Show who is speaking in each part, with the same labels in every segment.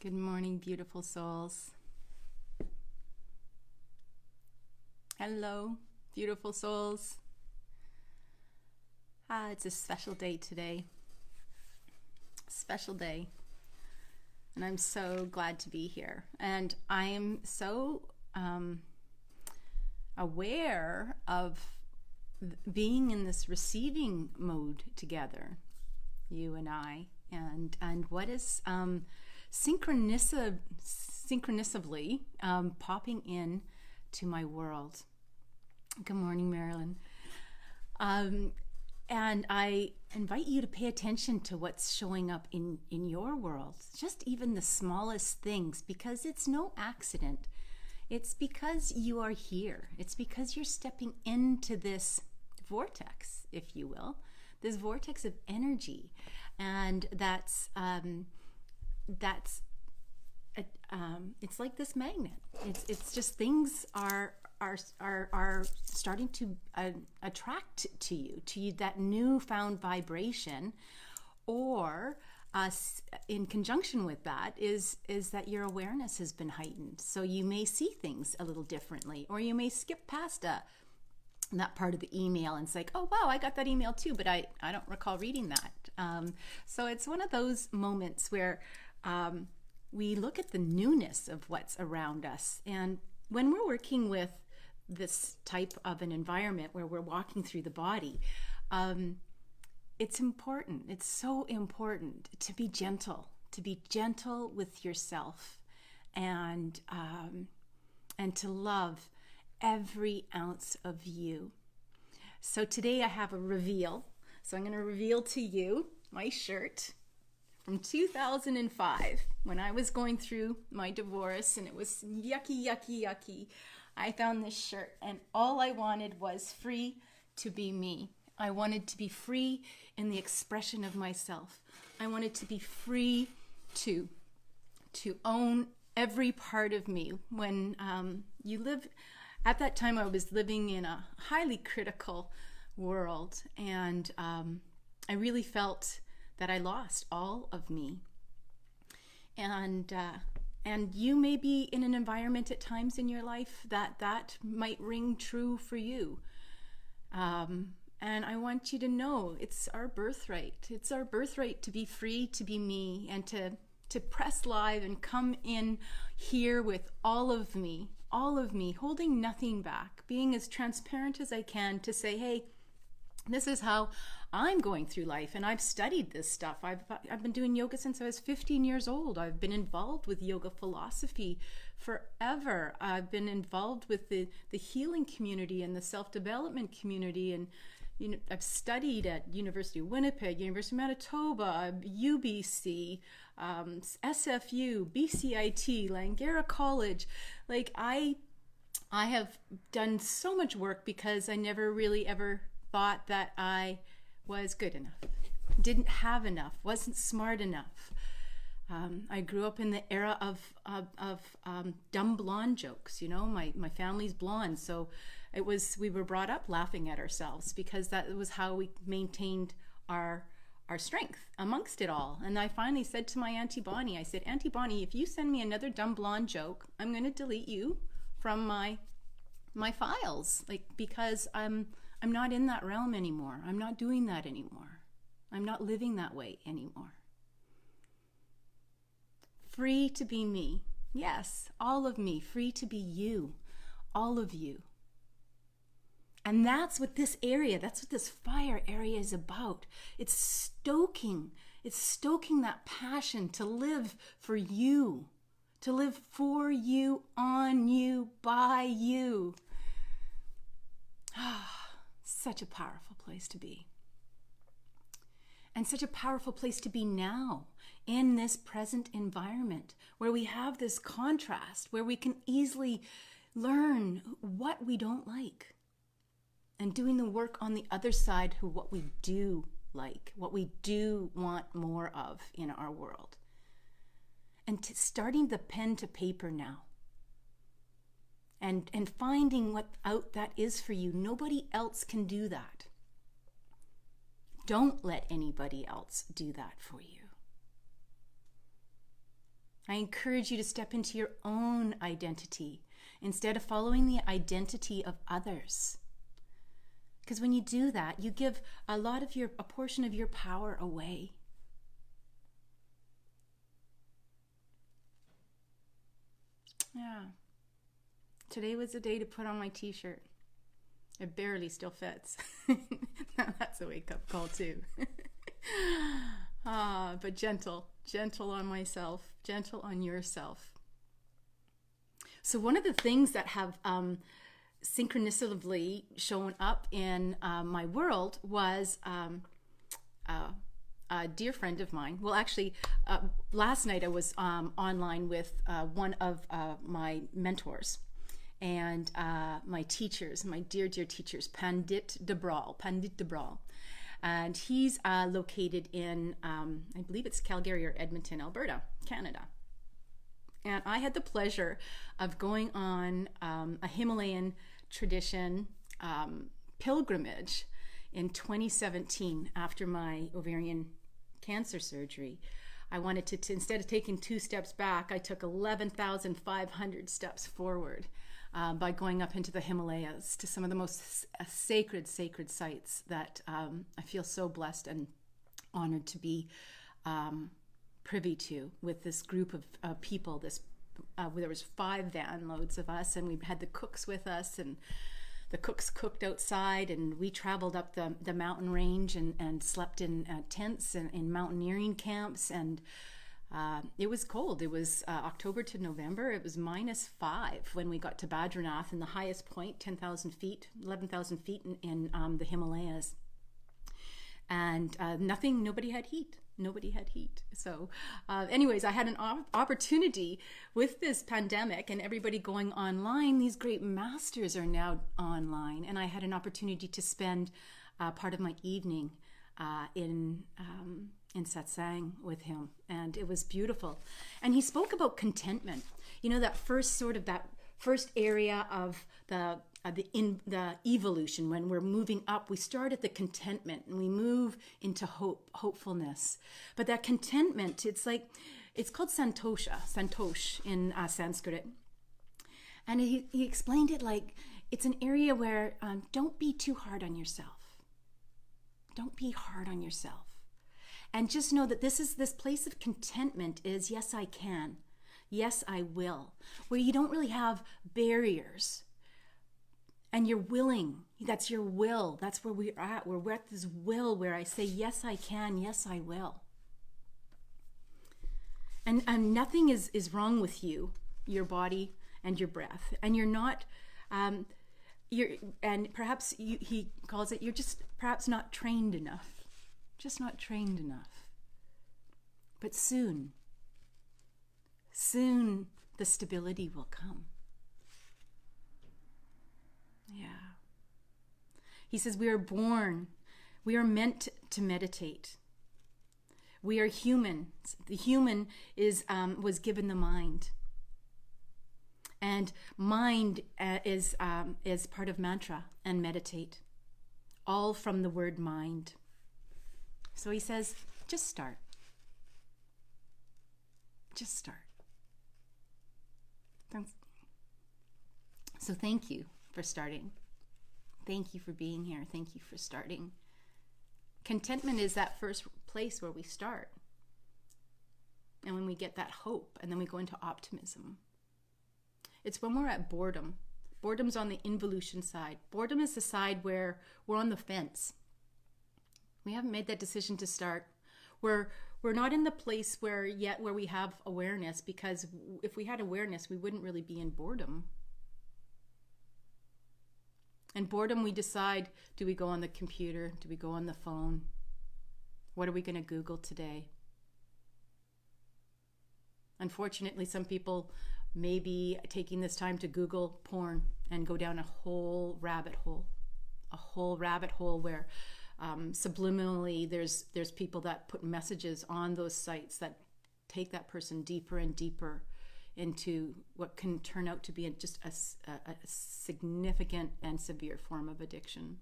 Speaker 1: Good morning, beautiful souls. Hello, beautiful souls. It's a special day today. Special day. And I'm so glad to be here. And I am so aware of being in this receiving mode together, you and I, and what is synchronisively popping in to my world. Good morning, Marilyn. And I invite you to pay attention to what's showing up in your world, just even the smallest things, because it's no accident. It's because you are here. It's because you're stepping into this vortex, if you will, this vortex of energy. And it's like this magnet. It's just things are starting to attract to you that newfound vibration, or in conjunction with that is that your awareness has been heightened. So you may see things a little differently, or you may skip past that part of the email and say, oh wow, I got that email too, but I don't recall reading that. So it's one of those moments where we look at the newness of what's around us. And when we're working with this type of an environment where we're walking through the body, it's important. It's so important to be gentle with yourself, and to love every ounce of you. So today I have a reveal. So I'm going to reveal to you my shirt from 2005, when I was going through my divorce and it was yucky. I found this shirt, and all I wanted was free to be me. I wanted to be free in the expression of myself. I wanted to be free to own every part of me. When you live, at that time I was living in a highly critical world, and I really felt that I lost all of me. And you may be in an environment at times in your life that might ring true for you. And I want you to know it's our birthright. It's our birthright to be free, to be me, and to press live and come in here with all of me, holding nothing back, being as transparent as I can to say, hey, this is how I'm going through life, and I've studied this stuff. I've been doing yoga since I was 15 years old. I've been involved with yoga philosophy forever. I've been involved with the healing community and the self-development community, and I've studied at University of Winnipeg, University of Manitoba, UBC, SFU, BCIT, Langara College. Like I have done so much work because I never really ever thought that I was good enough, didn't have enough, wasn't smart enough. I grew up in the era of dumb blonde jokes. My family's blonde, so we were brought up laughing at ourselves because that was how we maintained our strength amongst it all. And I finally said to my Auntie Bonnie, I said, Auntie Bonnie, if you send me another dumb blonde joke, I'm going to delete you from my files, because I'm not in that realm anymore. I'm not doing that anymore. I'm not living that way anymore. Free to be me. Yes, all of me. Free to be you. All of you. And that's what this fire area is about. It's stoking that passion to live for you, on you, by you. Such a powerful place to be. And such a powerful place to be now in this present environment where we have this contrast, where we can easily learn what we don't like, and doing the work on the other side of what we do like, what we do want more of in our world. And starting the pen to paper now. And finding what out that is for you. Nobody else can do that. Don't let anybody else do that for you. I encourage you to step into your own identity instead of following the identity of others. Because when you do that, you give a portion of your power away. Yeah. Today was the day to put on my t-shirt. It barely still fits. That's a wake-up call too. But gentle on myself, gentle on yourself. So one of the things that have synchronistically shown up in my world was a dear friend of mine. Well, actually, last night I was online with one of my mentors and my teachers, my dear teachers, Pandit Dabral. And he's located in, I believe it's Calgary or Edmonton, Alberta, Canada. And I had the pleasure of going on a Himalayan tradition pilgrimage in 2017 after my ovarian cancer surgery. I wanted to instead of taking 2 steps back, I took 11,500 steps forward by going up into the Himalayas to some of the most sacred sites that I feel so blessed and honored to be privy to with this group of people. There was 5 van loads of us, and we had the cooks with us, and the cooks cooked outside, and we traveled up the mountain range and slept in tents and in mountaineering camps. And it was cold. It was October to November. It was -5 when we got to Badrinath, and the highest point, 10,000 feet, 11,000 feet in the Himalayas. And nobody had heat. So anyways, I had an opportunity with this pandemic and everybody going online. These great masters are now online. And I had an opportunity to spend part of my evening in satsang with him. And it was beautiful. And he spoke about contentment. You know, that first area of the evolution. When we're moving up, we start at the contentment and we move into hopefulness. But that contentment, it's called santosh in Sanskrit. And he explained it like it's an area where don't be too hard on yourself. Don't be hard on yourself. And just know that this place of contentment is, yes, I can. Yes, I will. Where you don't really have barriers. And you're willing. That's your will. That's where we're at. We're at this will where I say, yes, I can. Yes, I will. And nothing is wrong with you, your body and your breath. And you're not, and perhaps he calls it, you're just perhaps not trained enough. Just not trained enough. But soon the stability will come. Yeah. He says we are meant to meditate. We are human. The human was given the mind. And mind is part of mantra and meditate. All from the word mind. So he says, just start. Just start. So thank you for starting. Thank you for being here. Thank you for starting. Contentment is that first place where we start. And when we get that hope, and then we go into optimism. It's when we're at boredom. Boredom's on the involution side. Boredom is the side where we're on the fence. We haven't made that decision to start. We're not in the place where we have awareness, because if we had awareness, we wouldn't really be in boredom. And boredom, we decide, do we go on the computer? Do we go on the phone? What are we going to Google today? Unfortunately, some people may be taking this time to Google porn and go down a whole rabbit hole where subliminally there's people that put messages on those sites that take that person deeper and deeper into what can turn out to be just a significant and severe form of addiction.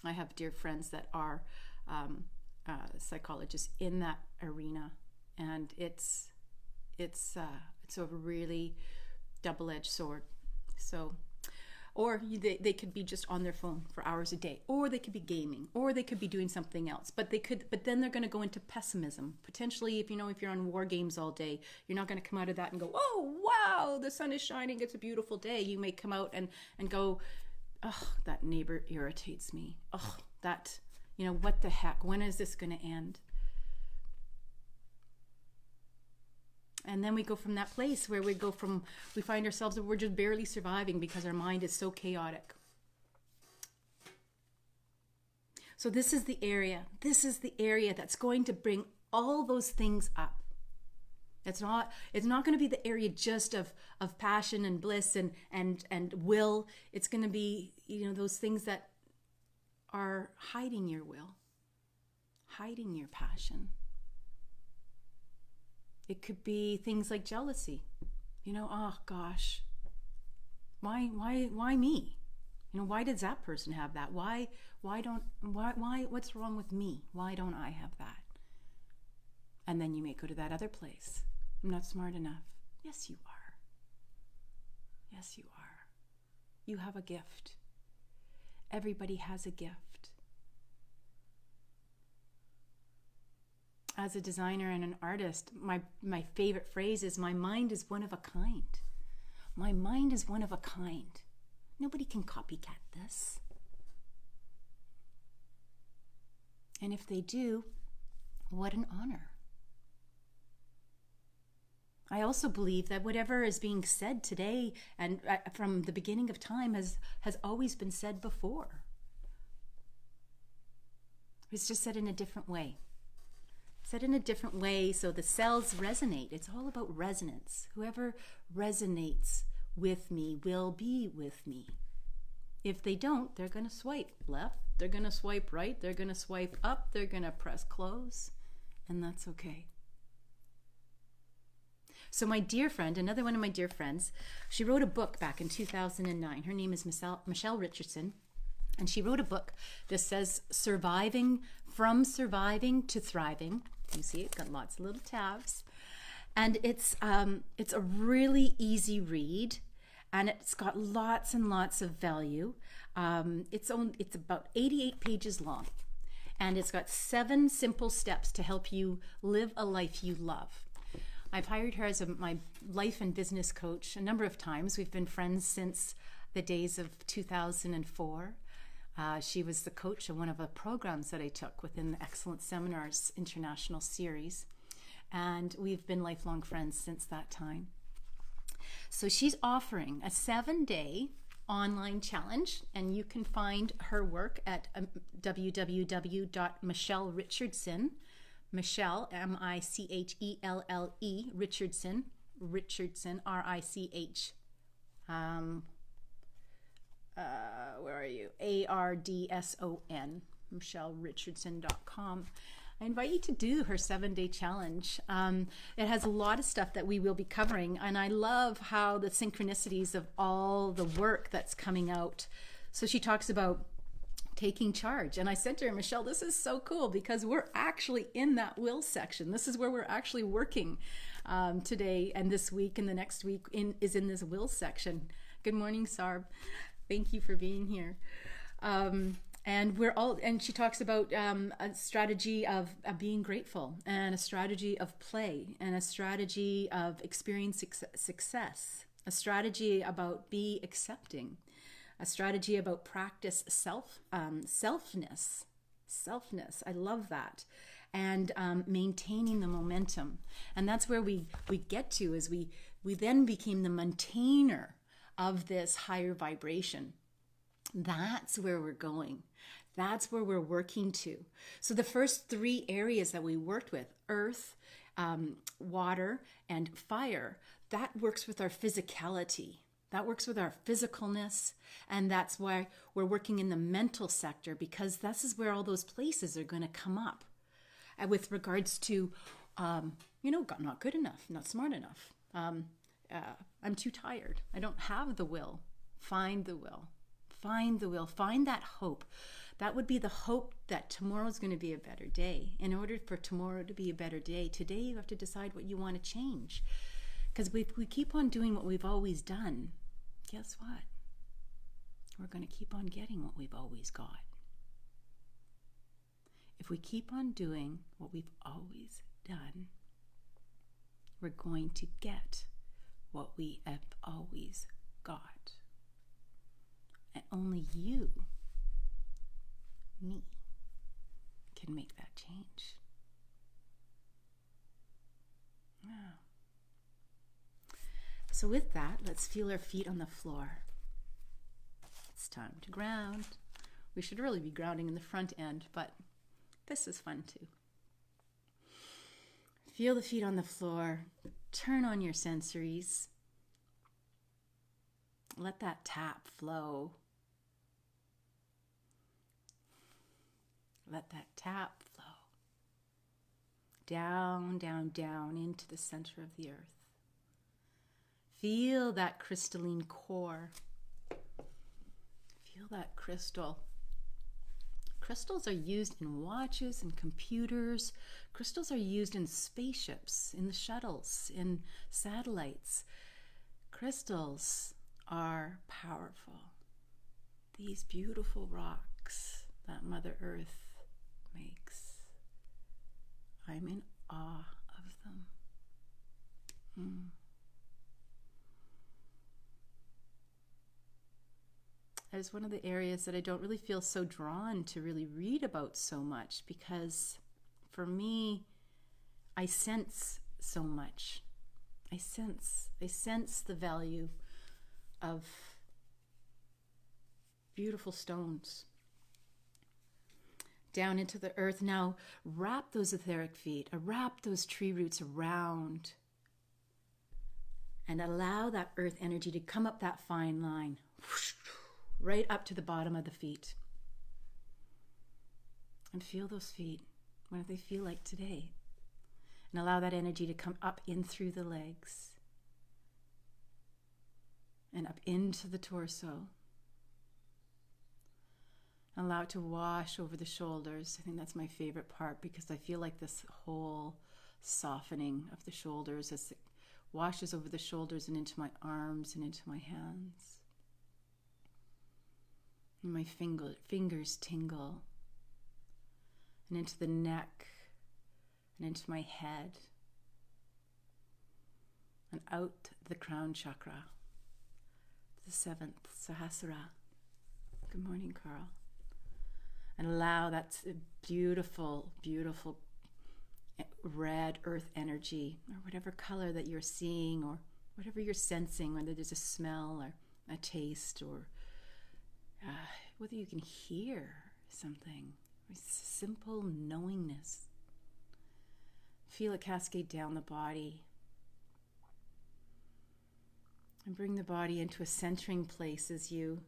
Speaker 1: I have dear friends that are psychologists in that arena, and it's it's a really double-edged sword. So, or they could be just on their phone for hours a day, or they could be gaming, or they could be doing something else. But then they're going to go into pessimism. Potentially, if you're on war games all day, you're not going to come out of that and go, oh, wow, the sun is shining, it's a beautiful day. You may come out and go, oh, that neighbor irritates me. Oh, that, what the heck? When is this going to end? And then we go from that place where we find ourselves that we're just barely surviving because our mind is so chaotic. So this is the area that's going to bring all those things up. It's not going to be the area just of passion and bliss and will. It's going to be, those things that are hiding your will, hiding your passion. It could be things like jealousy. Oh gosh, why me? Why does that person have that? Why, what's wrong with me? Why don't I have that? And then you may go to that other place. I'm not smart enough. Yes, you are. Yes, you are. You have a gift. Everybody has a gift. As a designer and an artist, my favorite phrase is, my mind is one of a kind. My mind is one of a kind. Nobody can copycat this. And if they do, what an honor. I also believe that whatever is being said today and from the beginning of time has always been said before. It's just said in a different way. Said in a different way so the cells resonate. It's all about resonance. Whoever resonates with me will be with me. If they don't, they're going to swipe left, they're going to swipe right, they're going to swipe up, they're going to press close, and that's okay. So my dear friend, another one of my dear friends, she wrote a book back in 2009. Her name is Michelle Richardson. And she wrote a book that says From Surviving to Thriving. You see, it's got lots of little tabs. And it's a really easy read. And it's got lots and lots of value. It's about 88 pages long. And it's got 7 simple steps to help you live a life you love. I've hired her as my life and business coach a number of times. We've been friends since the days of 2004. She was the coach of one of the programs that I took within the Excellent Seminars International Series. And we've been lifelong friends since that time. So she's offering a 7-day online challenge, and you can find her work at www.michellerichandson, Michelle, Michelle, Richardson, Rich. Where are you? ARDSON, MichelleRichardson.com. I invite you to do her 7-day challenge. It has a lot of stuff that we will be covering, and I love how the synchronicities of all the work that's coming out. So she talks about taking charge, and I said to her, Michelle, this is so cool because we're actually in that will section. This is where we're actually working today and this week and the next week is in this will section. Good morning, Sarb. Thank you for being here. And she talks about a strategy of being grateful, and a strategy of play, and a strategy of experience success, a strategy about be accepting, a strategy about practice selfness. I love that. And maintaining the momentum. And that's where we get to, is we then became the maintainer of this higher vibration. That's where we're going. That's where we're working to. So the first 3 areas that we worked with, earth, water, and fire, that works with our physicality. That works with our physicalness. And that's why we're working in the mental sector, because this is where all those places are going to come up. With regards to, not good enough, not smart enough. I'm too tired. I don't have the will. Find the will. find the will, find that hope. That would be the hope that tomorrow is going to be a better day. In order for tomorrow to be a better day, today you have to decide what you want to change. Because if we keep on doing what we've always done, guess what? We're going to keep on getting what we've always got. If we keep on doing what we've always done, we're going to get what we have always got. And only you, me, can make that change. Wow. So with that, let's feel our feet on the floor. It's time to ground. We should really be grounding in the front end, but this is fun too. Feel the feet on the floor. Turn on your sensories. Let that tap flow. Let that tap flow. Down, down, down into the center of the earth. Feel that crystalline core. Feel that crystal. Crystals are used in watches and computers. Crystals are used in spaceships, in the shuttles, in satellites. Crystals are powerful. These beautiful rocks that Mother Earth makes. I'm in awe of them. That is one of the areas that I don't really feel so drawn to really read about so much, because for me, I sense so much. I sense the value of beautiful stones. Down into the earth. Now wrap those etheric feet, wrap those tree roots around, and allow that earth energy to come up that fine line, right up to the bottom of the feet. And feel those feet. What do they feel like today? And allow that energy to come up in through the legs and up into the torso. Allow it to wash over the shoulders. I think that's my favorite part, because I feel like this whole softening of the shoulders as it washes over the shoulders and into my arms and into my hands. And my fingers tingle. And into the neck and into my head. And out the crown chakra. The 7th Sahasrara. Good morning, Carl. And allow that beautiful, beautiful red earth energy, or whatever color that you're seeing, or whatever you're sensing, whether there's a smell or a taste, or whether you can hear something, or simple knowingness. Feel it cascade down the body. And bring the body into a centering place as you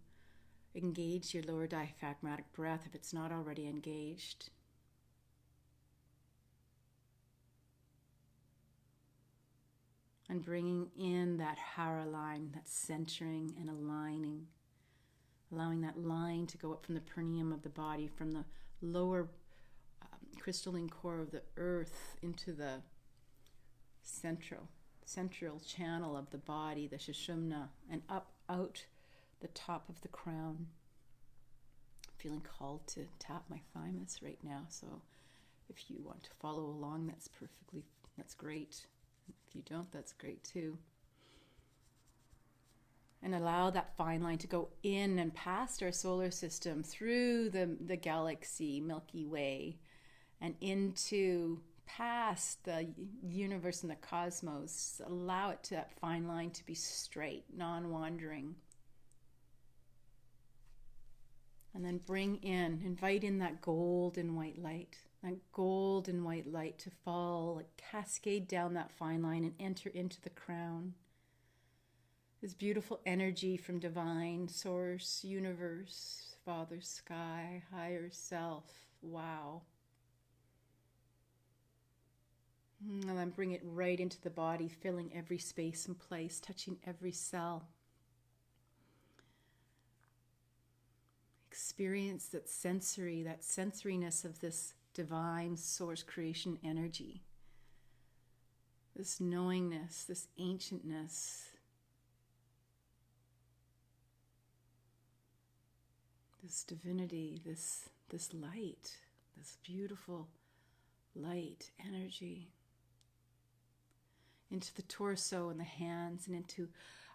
Speaker 1: engage your lower diaphragmatic breath if it's not already engaged. And bringing in that hara line, that centering and aligning. Allowing that line to go up from the perineum of the body, from the lower crystalline core of the earth into the central channel of the body, the Sushumna, and up out the top of the crown. I'm feeling called to tap my thymus right now, so if you want to follow along, that's great. If you don't, that's great too. And allow that fine line to go in and past our solar system, through the galaxy, Milky Way, and into past the universe and the cosmos. Allow it to, that fine line, to be straight, non-wandering. And then invite in that gold and white light. That gold and white light to fall, like cascade down that fine line and enter into the crown. This beautiful energy from divine source, universe, Father, sky, higher self. Wow. And then bring it right into the body, filling every space and place, touching every cell. experience that sensoriness of this divine source creation energy, this knowingness, this ancientness, this divinity, this light, this beautiful light energy into the torso and the hands and into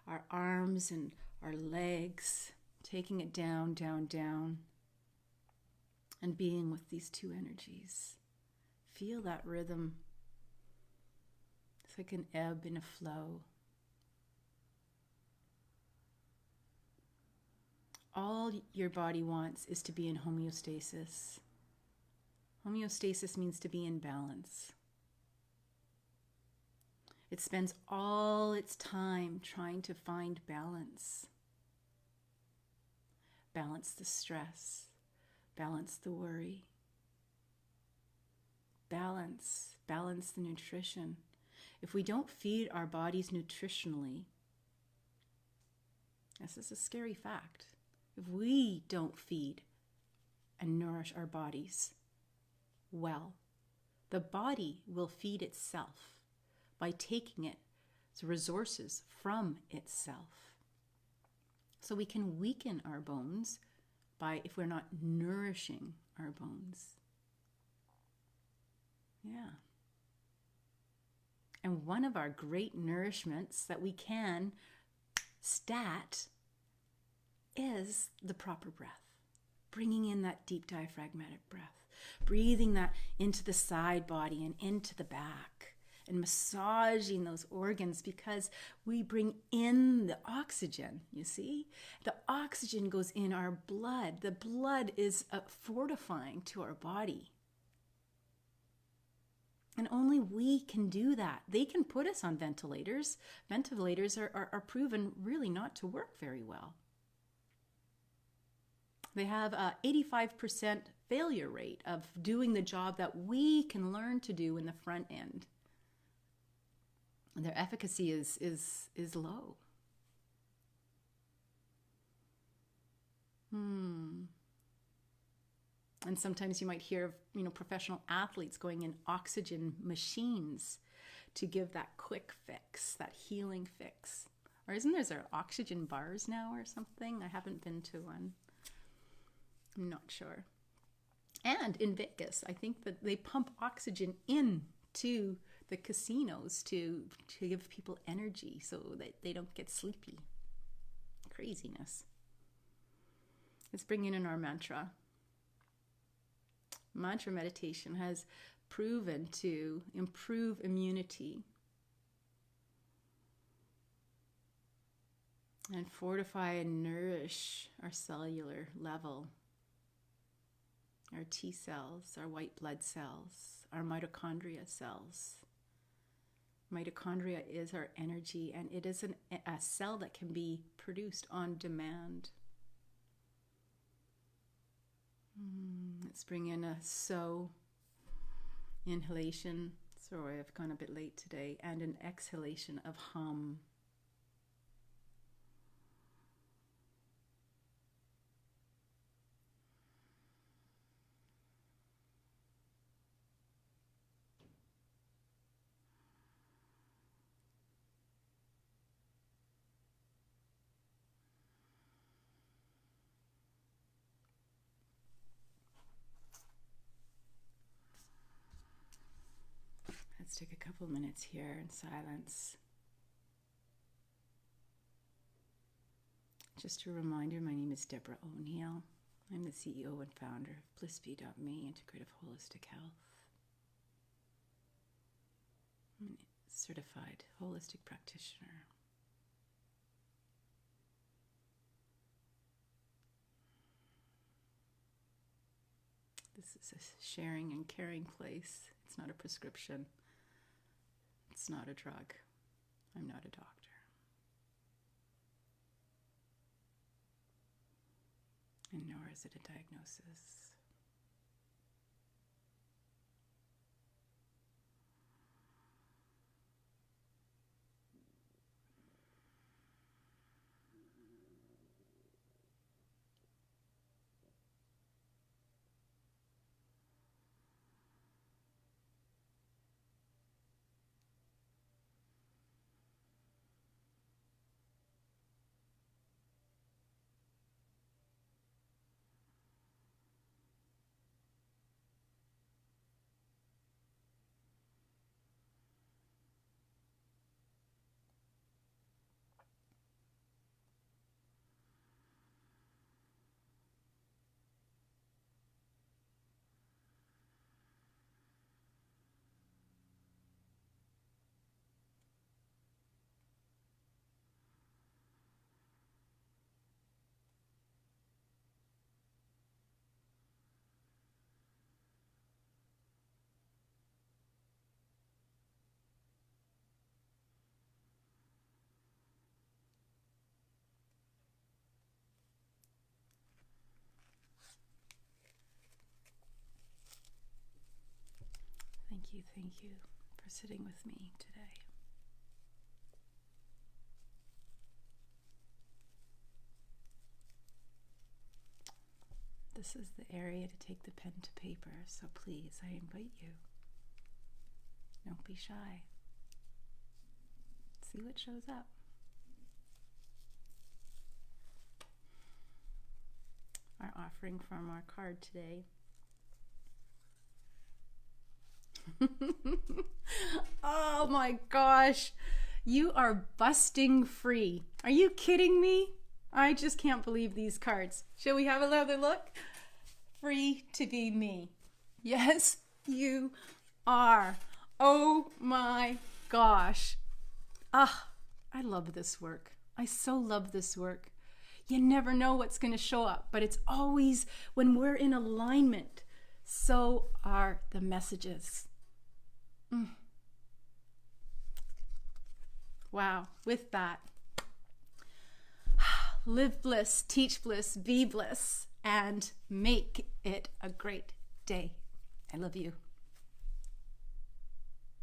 Speaker 1: our arms and our legs, taking it down, down, down, and being with these two energies. Feel that rhythm. It's like an ebb and a flow. All your body wants is to be in homeostasis. Homeostasis means to be in balance. It spends all its time trying to find balance. Balance the stress. Balance the worry. Balance the nutrition. If we don't feed our bodies nutritionally, this is a scary fact. If we don't feed and nourish our bodies well, the body will feed itself by taking its resources from itself. So we can weaken our bones if we're not nourishing our bones. Yeah. And one of our great nourishments that we can stat is the proper breath. Bringing in that deep diaphragmatic breath. Breathing that into the side body and into the back. And massaging those organs because we bring in the oxygen, you see? The oxygen goes in our blood. The blood is fortifying to our body. And only we can do that. They can put us on ventilators. Ventilators are proven really not to work very well. They have an 85% failure rate of doing the job that we can learn to do in the front end. And their efficacy is low. And sometimes you might hear of, professional athletes going in oxygen machines to give that quick fix, that healing fix. Or isn't there oxygen bars now or something? I haven't been to one. I'm not sure. And in Vegas, I think that they pump oxygen into the casinos to give people energy so that they don't get sleepy. Craziness. Let's bring in our mantra. Mantra meditation has proven to improve immunity and fortify and nourish our cellular level. Our T cells, our white blood cells, our mitochondria cells. Mitochondria is our energy, and it is a cell that can be produced on demand. Let's bring in a so inhalation. Sorry, I've gone a bit late today. And an exhalation of hum. Let's take a couple minutes here in silence. Just a reminder, my name is Deborah O'Neill. I'm the CEO and founder of BlissBee.me, Integrative Holistic Health. I'm a certified holistic practitioner. This is a sharing and caring place. It's not a prescription. It's not a drug. I'm not a doctor. And nor is it a diagnosis. thank you for sitting with me today. This is the area to take the pen to paper, so please, I invite you. Don't be shy. See what shows up. Our offering from our card today. Oh my gosh, you are busting free. Are you kidding me? I just can't believe these cards. Shall we have another look? Free to be me. Yes, you are. Oh my gosh. Ah, I love this work. I so love this work. You never know what's going to show up, but it's always when we're in alignment. So are the messages. Wow, with that, live bliss, teach bliss, be bliss, and make it a great day. I love you.